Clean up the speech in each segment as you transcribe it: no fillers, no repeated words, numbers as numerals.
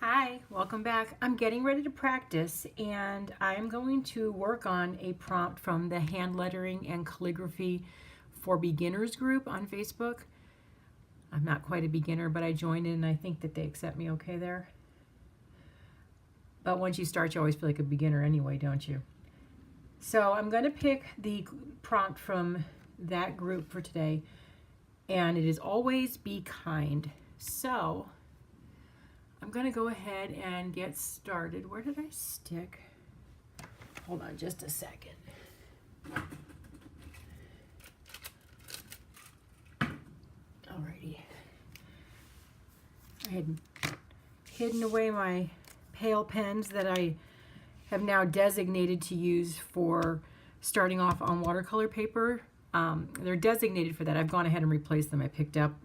Hi, welcome back. I'm getting ready to practice and I'm going to work on a prompt from the Hand Lettering and Calligraphy for Beginners group on Facebook. I'm not quite a beginner, but I joined in and I think that they accept me okay there. But once you start, you always feel like a beginner anyway, don't you? So I'm going to pick the prompt from that group for today, and it is always be kind. So I'm going to go ahead and get started. Where did I stick? Hold on just a second. Alrighty. I had hidden away my pale pens that I have now designated to use for starting off on watercolor paper. They're designated for that. I've gone ahead and replaced them. I picked up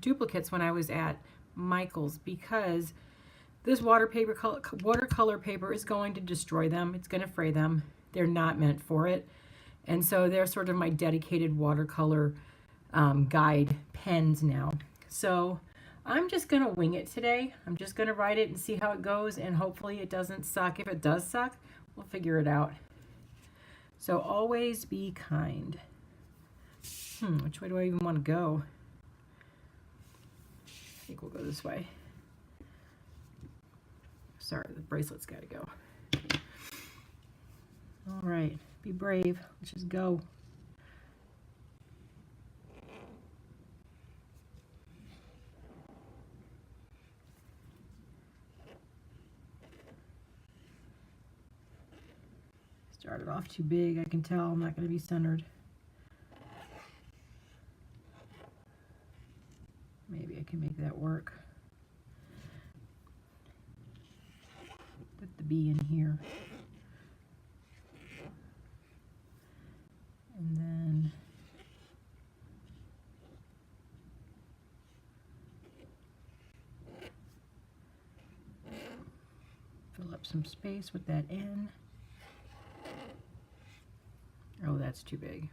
duplicates when I was at Michael's because this watercolor paper is going to destroy them. It's going to fray them. They're not meant for it. And so they're sort of my dedicated watercolor guide pens now. So I'm just going to wing it today. I'm just going to write it and see how it goes, and hopefully it doesn't suck. If it does suck, we'll figure it out. So always be kind. Which way do I even want to go? I think we'll go this way. Sorry, the bracelet's got to go. All right, be brave. Let's just go. Started off too big. I can tell I'm not going to be centered. Maybe I can make that work. Put the B in here. And then fill up some space with that N. Oh, that's too big.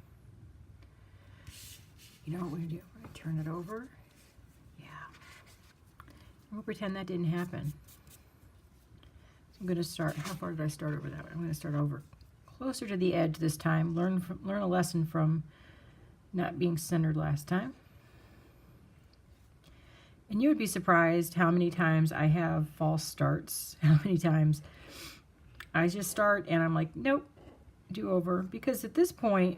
You know what we're going to do? We're going to turn it over. Yeah. We'll pretend that didn't happen. So I'm going to start. How far did I start over that? I'm going to start over closer to the edge this time. Learn a lesson from not being centered last time. And you would be surprised how many times I have false starts. How many times I just start and I'm like, nope, do over. Because at this point,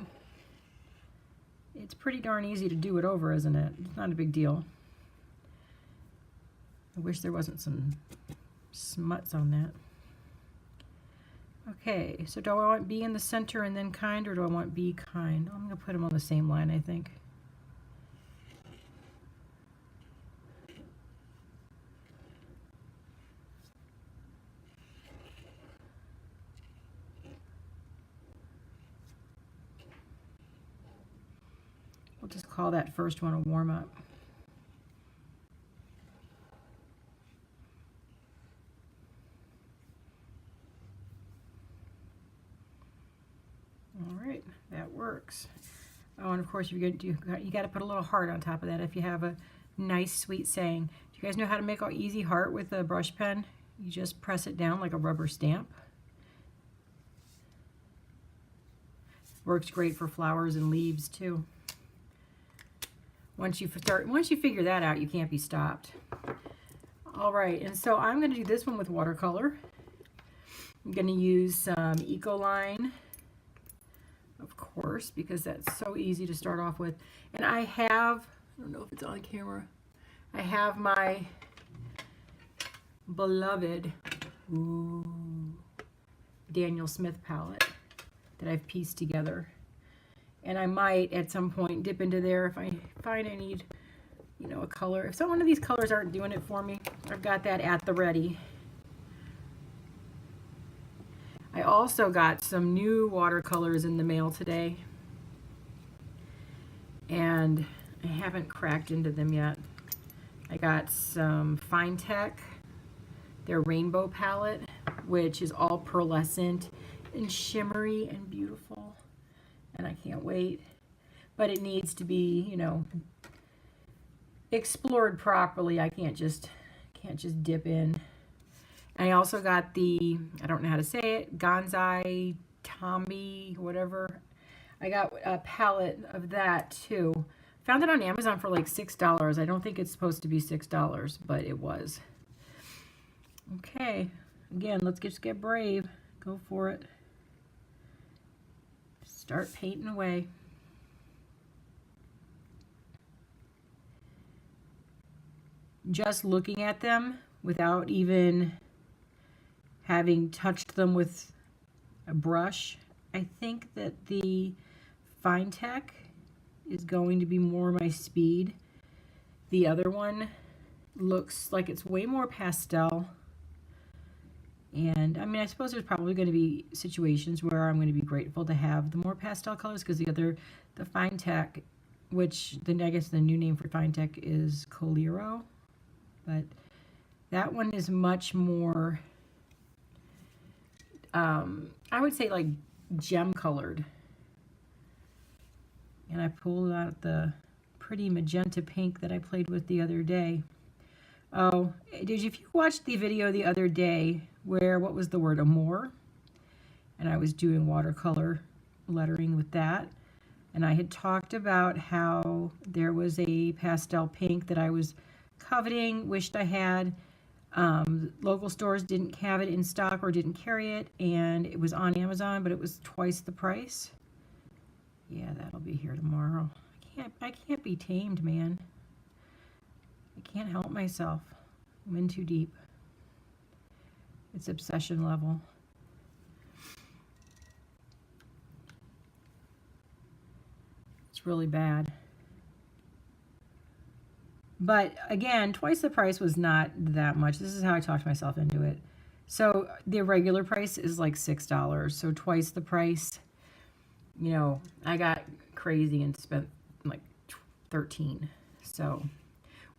it's pretty darn easy to do it over, isn't it? It's not a big deal. I wish there wasn't some smuts on that. Okay, so do I want B in the center and then kind, or do I want B kind? I'm going to put them on the same line, I think. We'll just call that first one a warm-up. All right, that works. Oh, and of course you got to put a little heart on top of that if you have a nice, sweet saying. Do you guys know how to make an easy heart with a brush pen? You just press it down like a rubber stamp. Works great for flowers and leaves too. Once you figure that out, you can't be stopped. All right, and so I'm going to do this one with watercolor. I'm going to use some Ecoline, of course, because that's so easy to start off with. And I don't know if it's on camera, I have my beloved Daniel Smith palette that I've pieced together. And I might at some point dip into there if I find I need, a color. If one of these colors aren't doing it for me, I've got that at the ready. I also got some new watercolors in the mail today, and I haven't cracked into them yet. I got some Fine Tech, their rainbow palette, which is all pearlescent and shimmery and beautiful. And I can't wait, but it needs to be, explored properly. I can't just dip in. I also got the, I don't know how to say it, Gonzai Tombi, whatever. I got a palette of that too. Found it on Amazon for like $6. I don't think it's supposed to be $6, but it was. Okay, again, let's just get brave. Go for it. Start painting away. Just looking at them without even having touched them with a brush, I think that the Fine Tech is going to be more my speed. The other one looks like it's way more pastel. And I mean, I suppose there's probably going to be situations where I'm going to be grateful to have the more pastel colors, because the Fine Tech, which I guess the new name for Fine Tech is Coliro, but that one is much more, I would say like gem colored. And I pulled out the pretty magenta pink that I played with the other day. Oh, if you watched the video the other day where, what was the word, amore? And I was doing watercolor lettering with that. And I had talked about how there was a pastel pink that I was coveting, wished I had. Local stores didn't have it in stock or didn't carry it, and it was on Amazon, but it was twice the price. Yeah, that'll be here tomorrow. I can't be tamed, man. I can't help myself. I'm in too deep. It's obsession level. It's really bad. But again, twice the price was not that much. This is how I talked myself into it. So the regular price is like $6. So twice the price, you know, I got crazy and spent like $13. So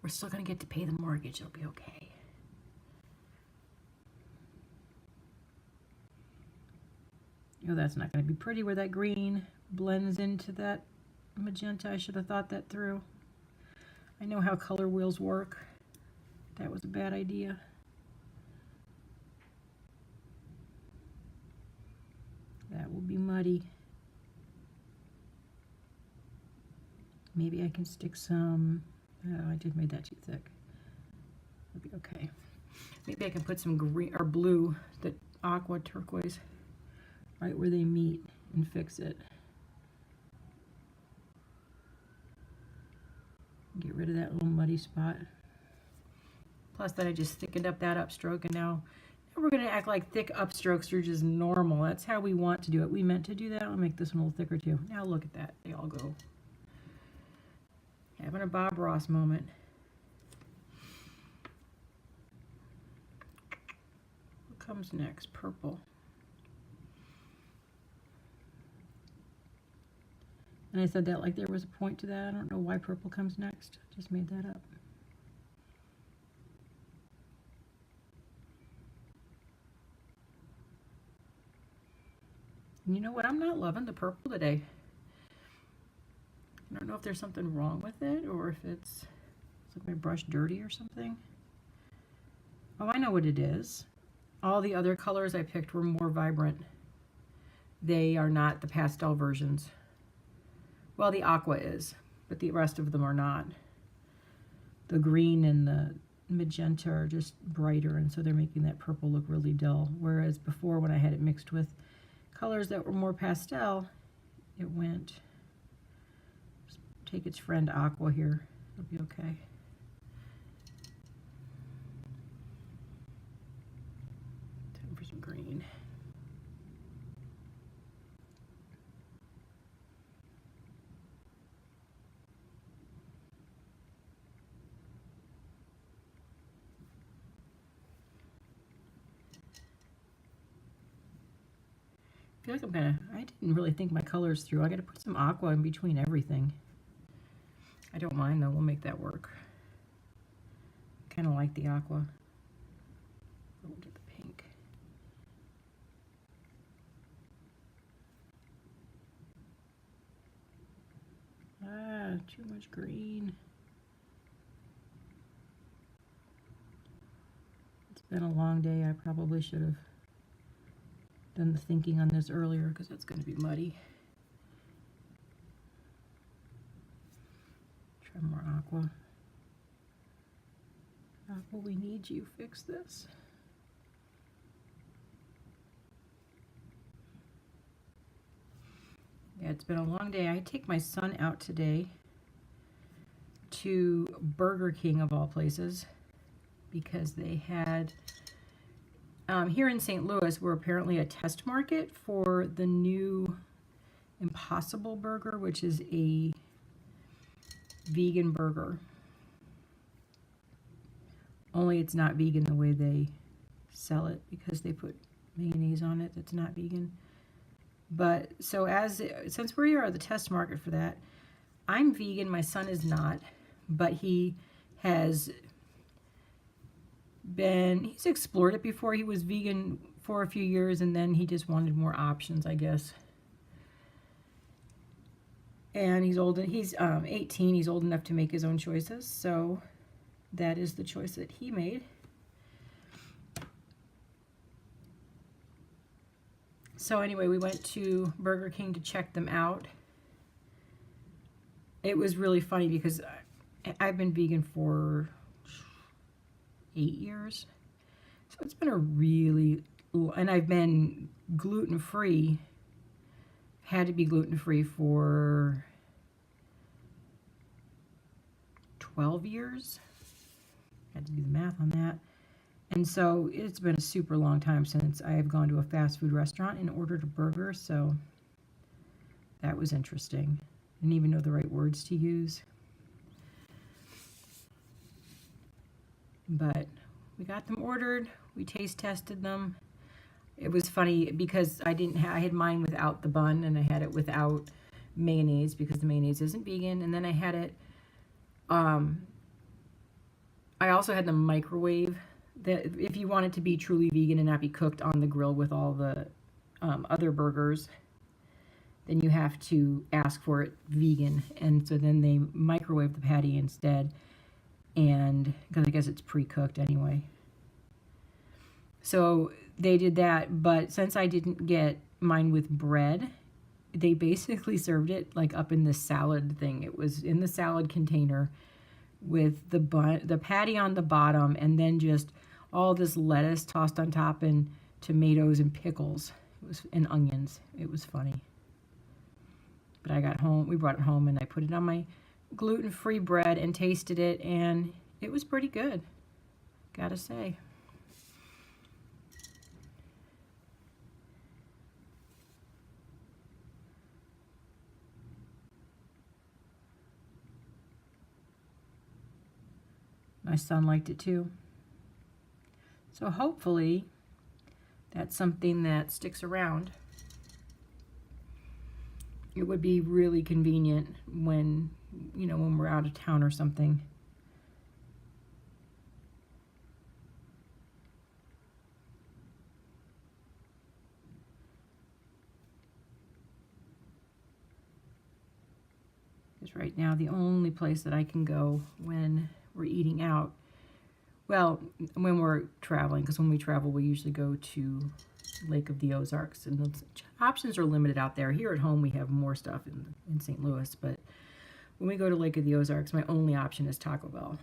we're still going to get to pay the mortgage. It'll be okay. Oh, that's not going to be pretty where that green blends into that magenta. I should have thought that through. I know how color wheels work. That was a bad idea. That will be muddy. Maybe I can stick some, oh, I did made that too thick. It'll be okay. Maybe I can put some green or blue, the aqua turquoise, right where they meet and fix it. Get rid of that little muddy spot. Plus that I just thickened up that upstroke, and now we're going to act like thick upstrokes are just normal. That's how we want to do it. We meant to do that. I'll make this one a little thicker too. Now look at that. They all go. Having a Bob Ross moment. What comes next? Purple. And I said that like there was a point to that. I don't know why purple comes next. I just made that up. And you know what? I'm not loving the purple today. I don't know if there's something wrong with it or if it's like my brush dirty or something. Oh, I know what it is. All the other colors I picked were more vibrant. They are not the pastel versions. Well, the aqua is, but the rest of them are not. The green and the magenta are just brighter, and so they're making that purple look really dull. Whereas before, when I had it mixed with colors that were more pastel, it went. Just take its friend aqua here. It'll be okay. Time for some green. I feel like I didn't really think my colors through. I got to put some aqua in between everything. I don't mind though, we'll make that work. Kind of like the aqua. We'll get the pink. Ah, too much green. It's been a long day. I probably should have done the thinking on this earlier because it's going to be muddy. Try more aqua. Aqua, we need you. Fix this. Yeah, it's been a long day. I take my son out today to Burger King of all places because they had here in St. Louis, we're apparently a test market for the new Impossible Burger, which is a vegan burger. Only it's not vegan the way they sell it because they put mayonnaise on it that's not vegan. But so since we are the test market for that, I'm vegan, my son is not, but he's explored it before. He was vegan for a few years and then he just wanted more options, I guess. And he's 18, he's old enough to make his own choices, so that is the choice that he made. So anyway, we went to Burger King to check them out. It was really funny because I've been vegan for 8 years. So it's been and I've been gluten-free, had to be gluten-free for 12 years. Had to do the math on that. And so it's been a super long time since I have gone to a fast food restaurant and ordered a burger, so that was interesting. I didn't even know the right words to use. But we got them ordered, we taste tested them. It was funny because I had mine without the bun and I had it without mayonnaise because the mayonnaise isn't vegan. And then I had it, I also had the microwave. That if you want it to be truly vegan and not be cooked on the grill with all the other burgers, then you have to ask for it vegan. And so then they microwave the patty instead, and because I guess it's pre-cooked anyway. So they did that, but since I didn't get mine with bread, they basically served it like up in the salad thing. It was in the salad container with the patty on the bottom, and then just all this lettuce tossed on top, and tomatoes and pickles. And onions. It was funny. But I got home, we brought it home, and I put it on my gluten-free bread and tasted it, and it was pretty good, gotta say. My son liked it too. So hopefully that's something that sticks around. It would be really convenient when we're out of town or something. Because right now the only place that I can go when we're eating out, well, when we're traveling, because when we travel we usually go to Lake of the Ozarks, and those options are limited out there. Here at home we have more stuff in St. Louis, but when we go to Lake of the Ozarks, my only option is Taco Bell.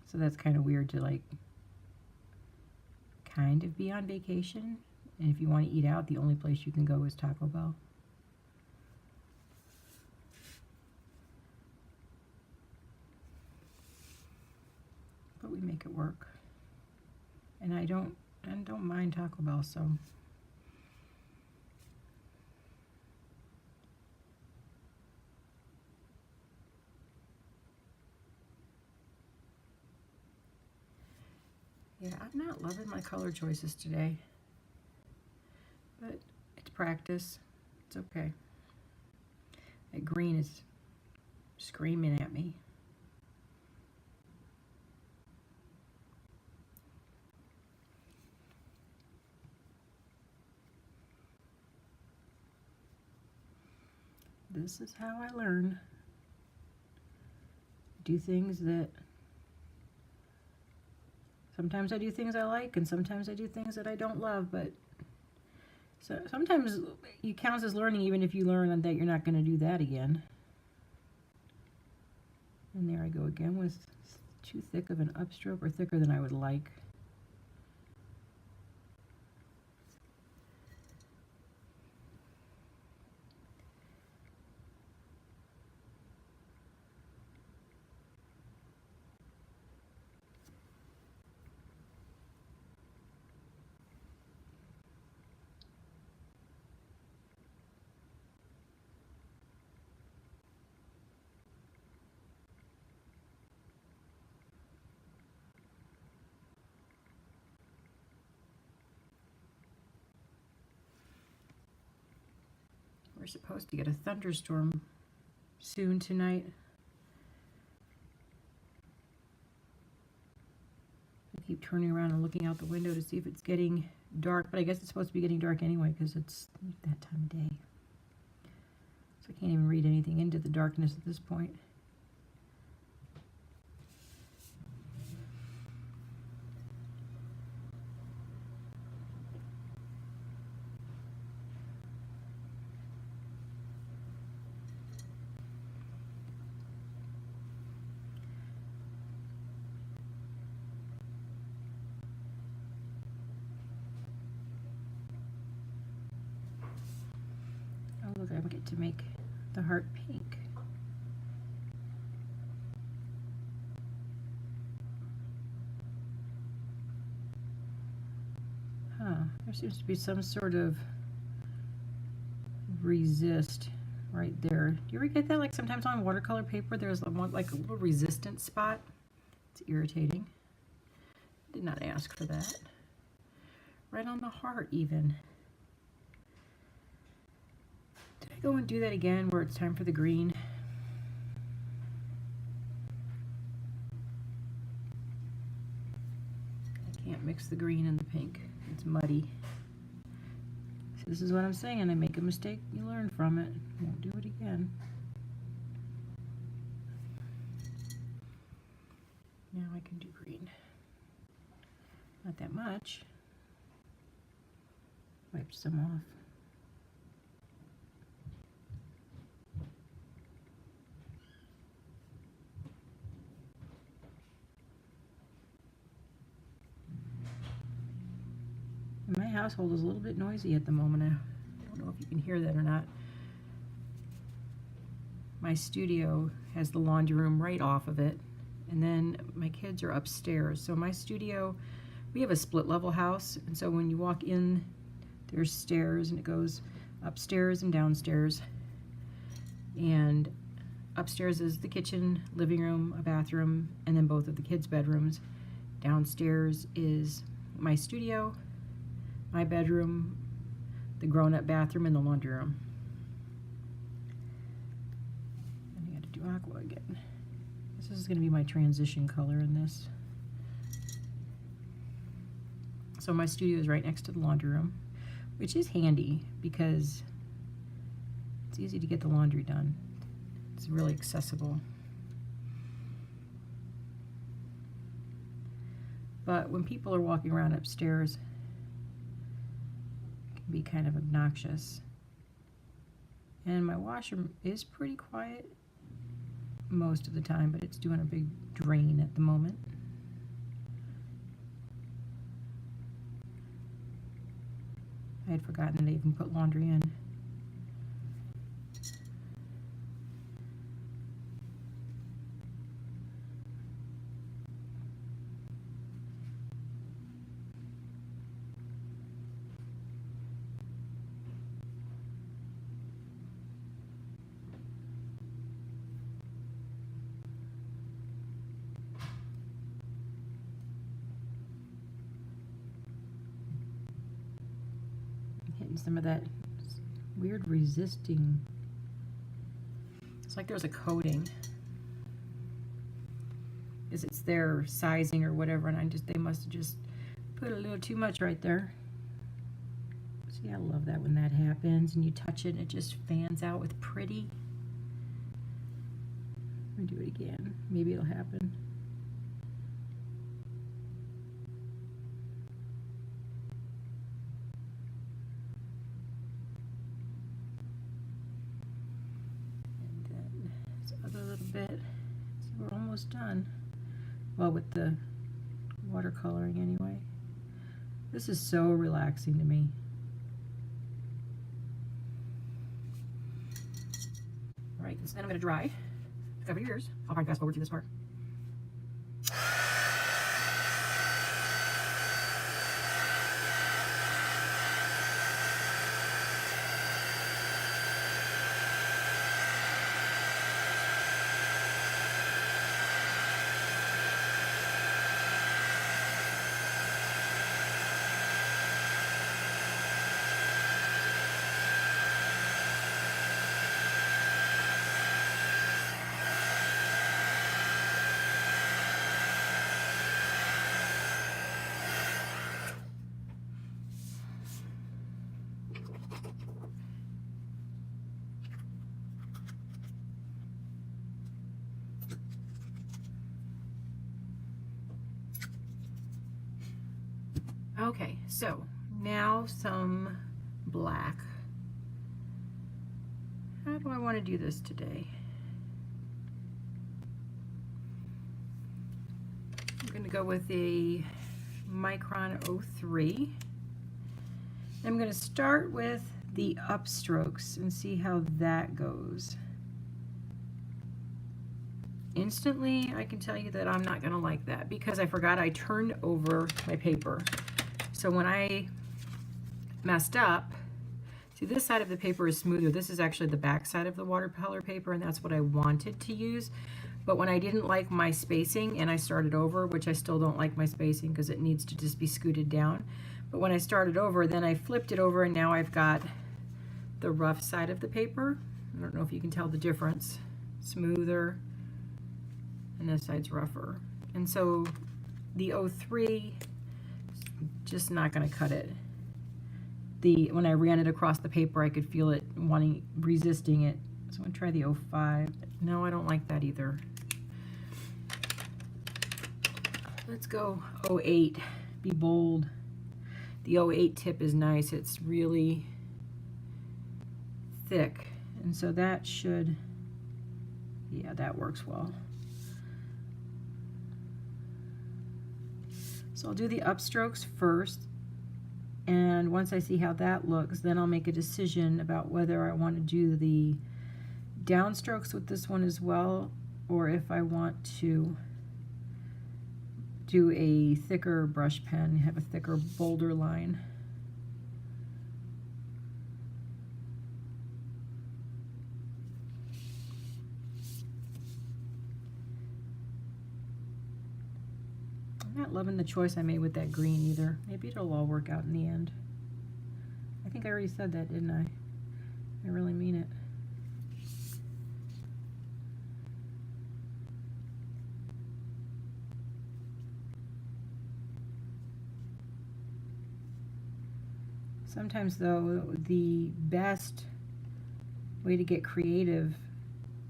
So that's kind of weird to kind of be on vacation, and if you want to eat out, the only place you can go is Taco Bell. But we make it work, and I don't mind Taco Bell, so. Yeah, I'm not loving my color choices today, but it's practice. It's okay. That green is screaming at me. This is how I learn. Do things that sometimes I do things I like, and sometimes I do things that I don't love, but so sometimes it counts as learning even if you learn that you're not going to do that again. And there I go again with too thick of an upstroke, or thicker than I would like. We're supposed to get a thunderstorm soon tonight. I keep turning around and looking out the window to see if it's getting dark, but I guess it's supposed to be getting dark anyway because it's that time of day. So I can't even read anything into the darkness at this point. Oh, look, I get to make the heart pink. Huh, there seems to be some sort of resist right there. Do you ever get that? Like sometimes on watercolor paper, there's like a little resistance spot. It's irritating. Did not ask for that. Right on the heart even. Did I go and do that again where it's time for the green? I can't mix the green and the pink. It's muddy. So this is what I'm saying. I make a mistake, you learn from it. Won't do it again. Now I can do green. Not that much. Wiped some off. My household is a little bit noisy at the moment. I don't know if you can hear that or not. My studio has the laundry room right off of it, and then my kids are upstairs. So my studio, we have a split level house, and so when you walk in, there's stairs, and it goes upstairs and downstairs. And upstairs is the kitchen, living room, a bathroom, and then both of the kids' bedrooms. Downstairs is my studio, my bedroom, the grown-up bathroom, and the laundry room. And I got to do aqua again. This is going to be my transition color in this. So my studio is right next to the laundry room, which is handy because it's easy to get the laundry done. It's really accessible. But when people are walking around upstairs, be kind of obnoxious. And my washer is pretty quiet most of the time, but it's doing a big drain at the moment. I had forgotten that I even put laundry in. Hitting some of that weird resisting. It's like there's a coating. Because it's their sizing or whatever, and they must have just put a little too much right there. See, I love that when that happens and you touch it and it just fans out with pretty. Let me do it again. Maybe it'll happen. And then this other little bit. So we're almost done. Well, with the watercoloring anyway. This is so relaxing to me. All right, so then I'm going to dry. Cover your ears. I'll probably fast forward through this part. Okay, so now some black. How do I want to do this today? I'm going to go with a Micron 03. I'm going to start with the upstrokes and see how that goes. Instantly, I can tell you that I'm not going to like that because I forgot I turned over my paper. So when I messed up, see, this side of the paper is smoother. This is actually the back side of the watercolor paper, and that's what I wanted to use. But when I didn't like my spacing and I started over, which I still don't like my spacing because it needs to just be scooted down. But when I started over, then I flipped it over and now I've got the rough side of the paper. I don't know if you can tell the difference. Smoother, and this side's rougher. And so the 03, just not going to cut it. When I ran it across the paper, I could feel it resisting it. So I'm going to try the 05. No, I don't like that either. Let's go 08. Be bold. The 08 tip is nice. It's really thick. And so that should, yeah, that works well. So I'll do the upstrokes first, and once I see how that looks, then I'll make a decision about whether I want to do the downstrokes with this one as well, or if I want to do a thicker brush pen, have a thicker, bolder line. I'm not loving the choice I made with that green either. Maybe it'll all work out in the end. I think I already said that, didn't I? I really mean it. Sometimes, though, the best way to get creative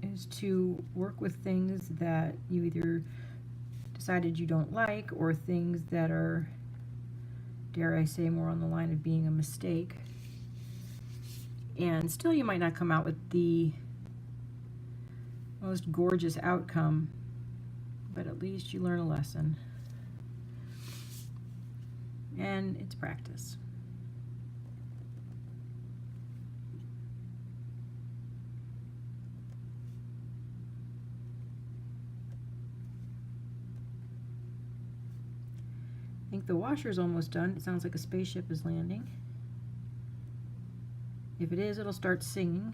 is to work with things that you either decided you don't like, or things that are, dare I say, more on the line of being a mistake. And still you might not come out with the most gorgeous outcome, but at least you learn a lesson. And it's practice. I think the washer's almost done. It sounds like a spaceship is landing. If it is, it'll start singing.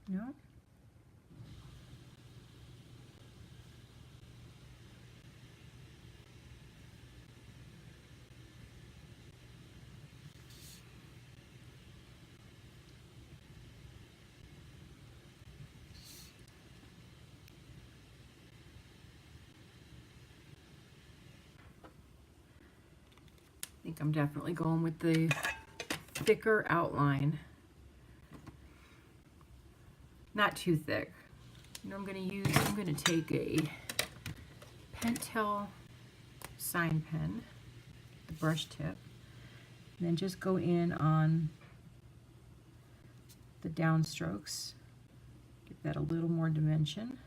No? I think I'm definitely going with the thicker outline. not too thick. You know, I'm going to take a Pentel sign pen, the brush tip, and then just go in on the downstrokes. Give that a little more dimension.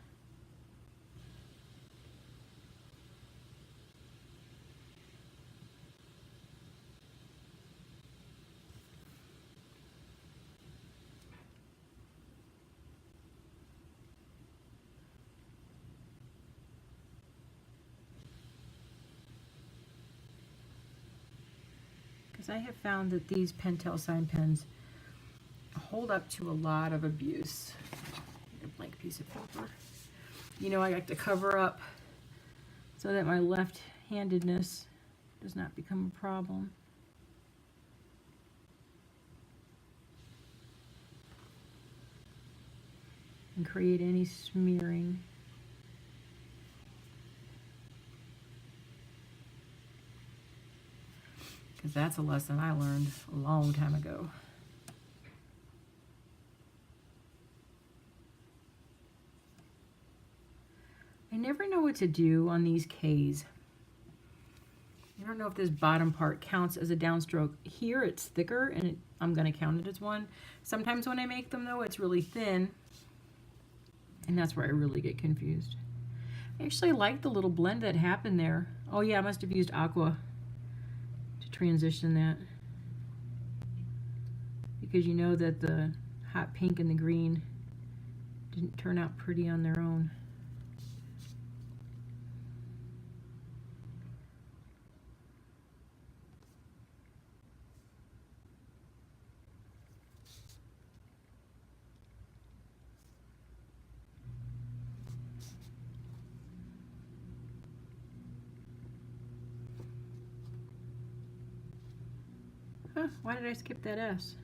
Because I have found that these Pentel sign pens hold up to a lot of abuse. A blank piece of paper. You know, I like to cover up so that my left-handedness does not become a problem. And create any smearing. Because that's a lesson I learned a long time ago. I never know what to do on these Ks. I don't know if this bottom part counts as a downstroke. Here it's thicker and I'm going to count it as one. Sometimes when I make them though, it's really thin. And that's where I really get confused. I actually like the little blend that happened there. Oh yeah, I must have used aqua to transition that. Because you know that the hot pink and the green didn't turn out pretty on their own. Huh, why did I skip that S?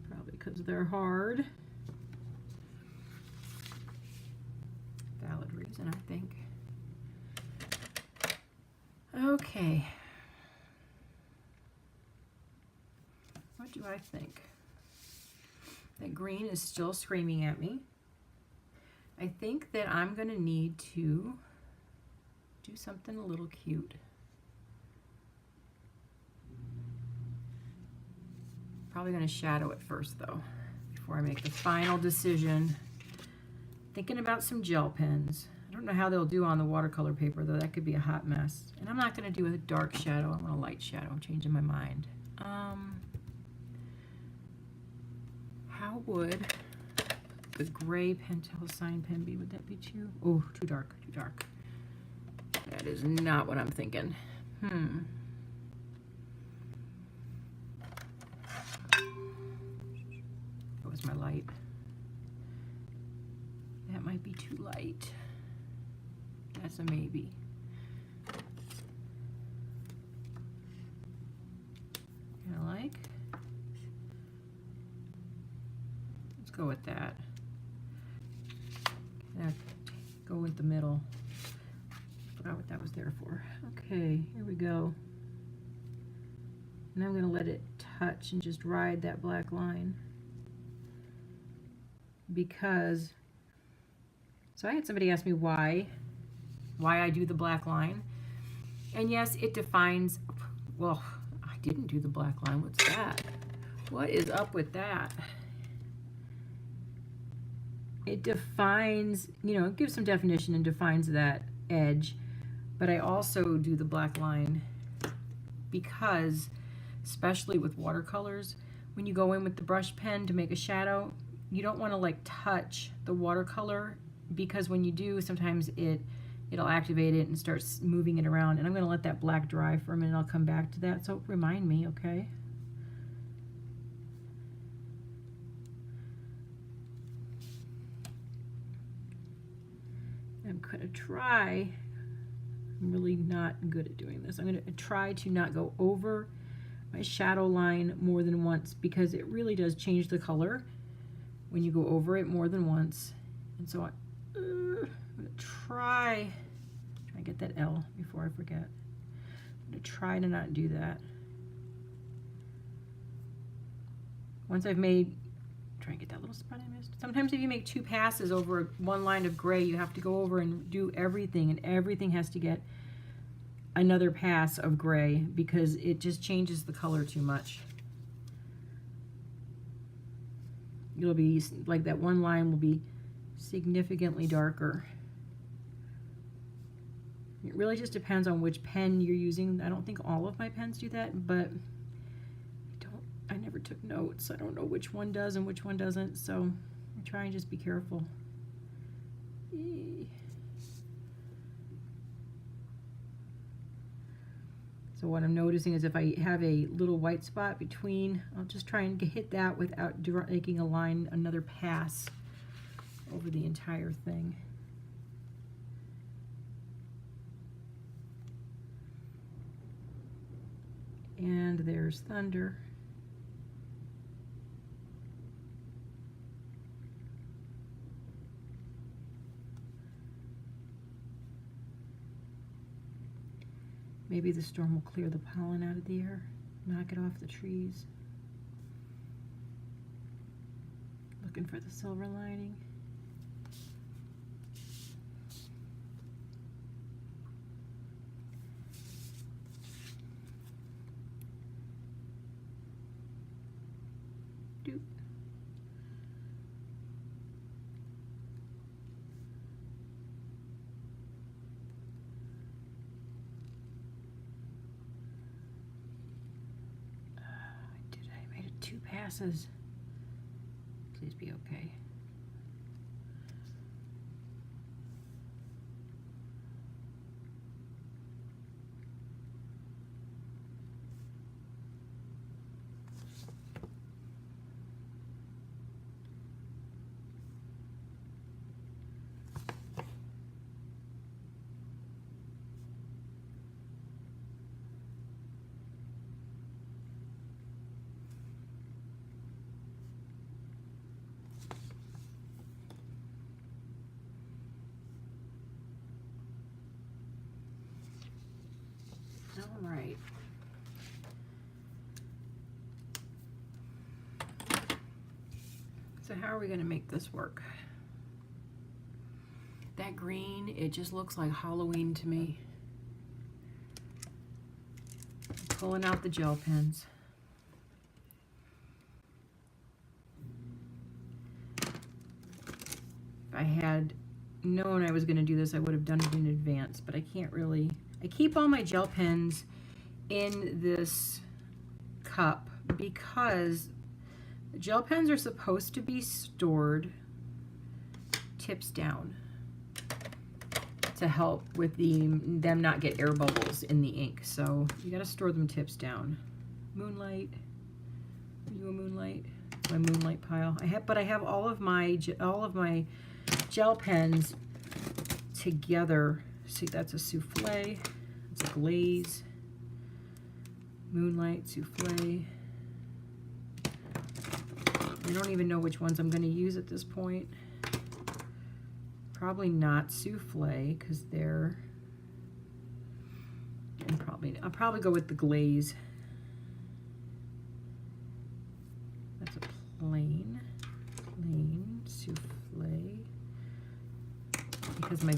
Probably because they're hard. Valid reason, I think. Okay. What do I think? That green is still screaming at me. I think that I'm going to need to do something a little cute. Probably going to shadow it first though, before I make the final decision. Thinking about some gel pens. I don't know how they'll do on the watercolor paper though, that could be a hot mess. And I'm not going to do a dark shadow, I want a light shadow. I'm changing my mind. How would the gray Pentel sign pen be? Would that be too? Oh, too dark, too dark. That is not what I'm thinking. That was my light. That might be too light. That's a maybe. I like. Let's go with that. Go with the middle. Forgot what that was there for. Okay, here we go. And I'm going to let it touch and just ride that black line. Because, so I had somebody ask me why I do the black line. And yes, it defines, well, I didn't do the black line. What's that? What is up with that? It defines, you know, it gives some definition and defines that edge. But I also do the black line because, especially with watercolors, when you go in with the brush pen to make a shadow, you don't want to like touch the watercolor, because when you do, sometimes it'll activate it and starts moving it around. And I'm going to let that black dry for a minute. I'll come back to that. So remind me, okay? I'm going to try. I'm really not good at doing this. I'm going to try to not go over my shadow line more than once, because it really does change the color when you go over it more than once. And so I'm going to try to get that L before I forget. I'm going to try to not do that. Once I've made Try and get that little spot I missed. Sometimes if you make 2 passes over one line of gray, you have to go over and do everything, and everything has to get another pass of gray because it just changes the color too much. It'll be like that one line will be significantly darker. It really just depends on which pen you're using. I don't think all of my pens do that, but I never took notes. I don't know which one does and which one doesn't, so I try and just be careful. So what I'm noticing is if I have a little white spot between, I'll just try and hit that without making a line, another pass over the entire thing. And there's thunder. Maybe the storm will clear the pollen out of the air, knock it off the trees. Looking for the silver lining. Doop. I made it 2 passes. Please be okay. All right. So how are we going to make this work? That green, it just looks like Halloween to me. I'm pulling out the gel pens. If I had known I was going to do this, I would have done it in advance, but I can't really. I keep all my gel pens in this cup because gel pens are supposed to be stored tips down to help with them not get air bubbles in the ink. So you got to store them tips down. Moonlight. Are you a moonlight? My moonlight pile. I have all of my gel pens together. See, that's a souffle, it's a glaze, moonlight, souffle. I don't even know which ones I'm going to use at this point. Probably not souffle because they're, I'll probably go with the glaze. That's a plain souffle. Because my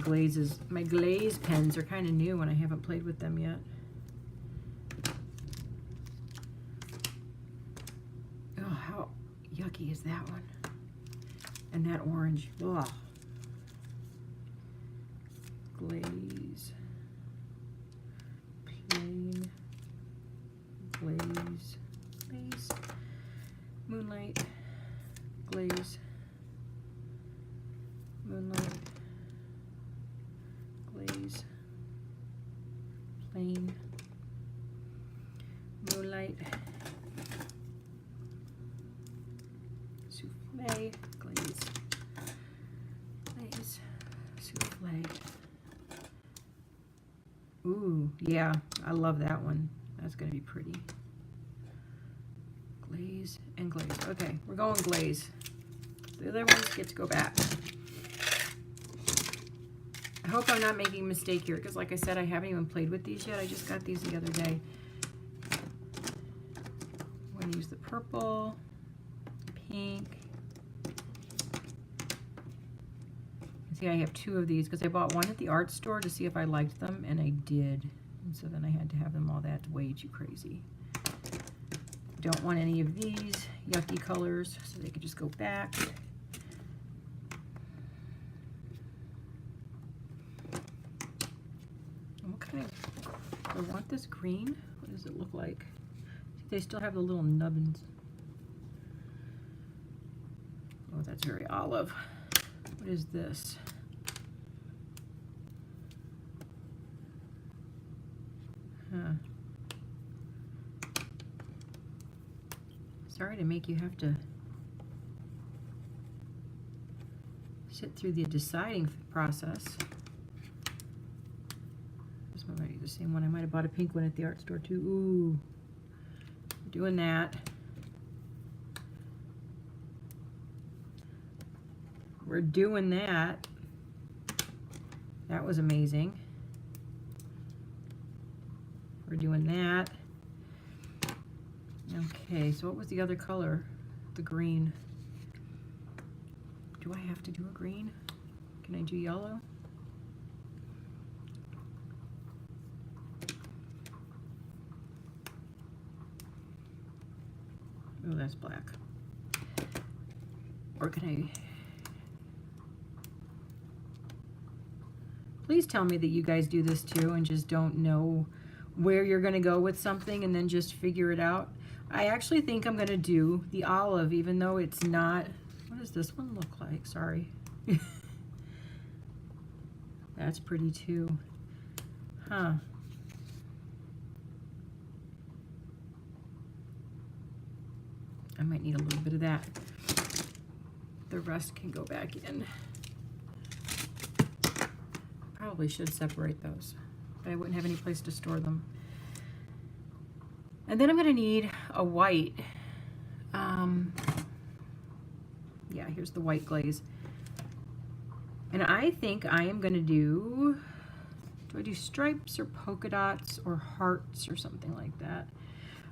glaze pens are kind of new and I haven't played with them yet. Oh, how yucky is that one? And that orange. Ugh. Glaze. Plain. Glaze. Glaze. Moonlight. Glaze. Moonlight. Glaze, plain, moonlight, souffle, glaze, glaze, souffle. Ooh, yeah, I love that one. That's going to be pretty. Glaze and glaze. Okay, we're going glaze. The other ones get to go back. I hope I'm not making a mistake here because, like I said, I haven't even played with these yet. I just got these the other day. I'm going to use the purple, pink, See, I have 2 of these because I bought one at the art store to see if I liked them, and I did. And so then I had to have them all. That's way too crazy. Don't want any of these yucky colors, so they could just go back. What kind of, I want this green. What does it look like? See, they still have the little nubbins. Oh, that's very olive. What is this? Huh. Sorry to make you have to sit through the deciding process. This one might be the same one. I might have bought a pink one at the art store too. Ooh, doing that. We're doing that. That was amazing. We're doing that. Okay, so what was the other color? The green. Do I have to do a green? Can I do yellow? Oh, that's black. Or can I... Please tell me that you guys do this too and just don't know where you're going to go with something and then just figure it out. I actually think I'm going to do the olive, even though it's not... What does this one look like? Sorry. That's pretty too. Huh. I might need a little bit of that. The rest can go back in. Probably should separate those, but I wouldn't have any place to store them. And then I'm going to need a white. Yeah, here's the white glaze. And I think I am going to do I do stripes or polka dots or hearts or something like that?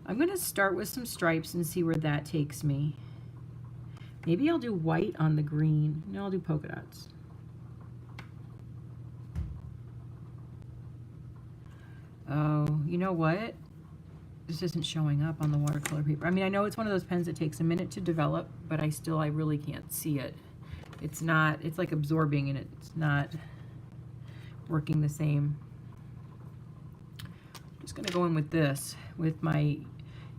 I'm going to start with some stripes and see where that takes me. Maybe I'll do white on the green. No, I'll do polka dots. Oh, you know what? This isn't showing up on the watercolor paper. I mean, I know it's one of those pens that takes a minute to develop, but I really can't see it. It's not, it's like absorbing and it's not working the same. I'm just gonna go in with this, with my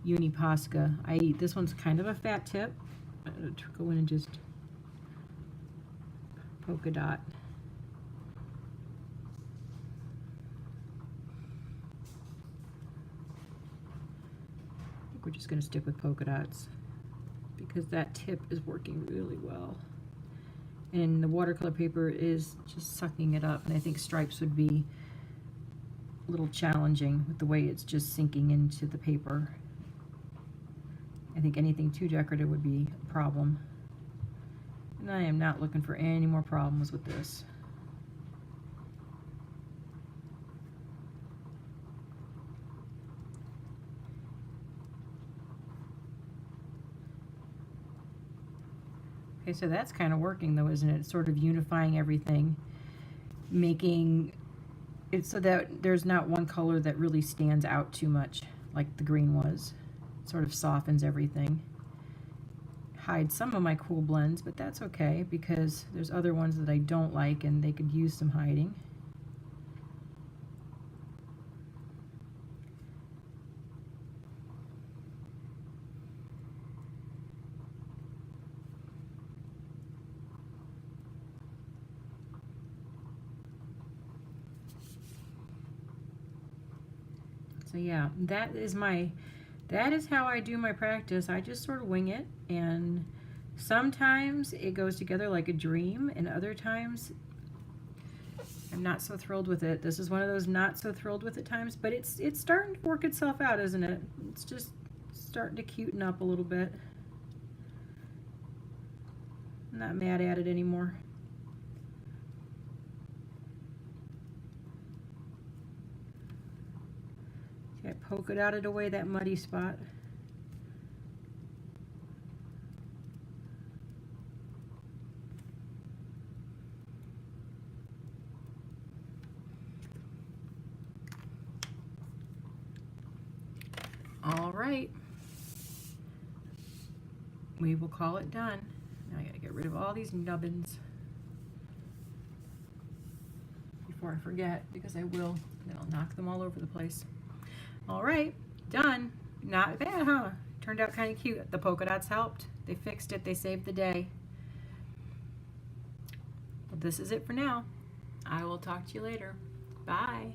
Uni Posca. This one's kind of a fat tip. I'm gonna go in and just polka dot. We're just going to stick with polka dots because that tip is working really well. And the watercolor paper is just sucking it up. And I think stripes would be a little challenging with the way it's just sinking into the paper. I think anything too decorative would be a problem. And I am not looking for any more problems with this. Okay, so that's kind of working though, isn't it? It's sort of unifying everything, making it so that there's not one color that really stands out too much like the green was. It sort of softens everything. Hides some of my cool blends, but that's okay because there's other ones that I don't like and they could use some hiding. So yeah, that is how I do my practice. I just sort of wing it, and sometimes it goes together like a dream, and other times I'm not so thrilled with it. This is one of those not so thrilled with it times, but it's starting to work itself out, isn't it? It's just starting to cuten up a little bit. I'm not mad at it anymore. I polka dotted away that muddy spot. we will call it done. Now I gotta get rid of all these nubbins before I forget, because I will, then I'll knock them all over the place. All right, done. Not bad, huh? Turned out kind of cute. The polka dots helped. They fixed it. They saved the day. But this is it for now. I will talk to you later. Bye.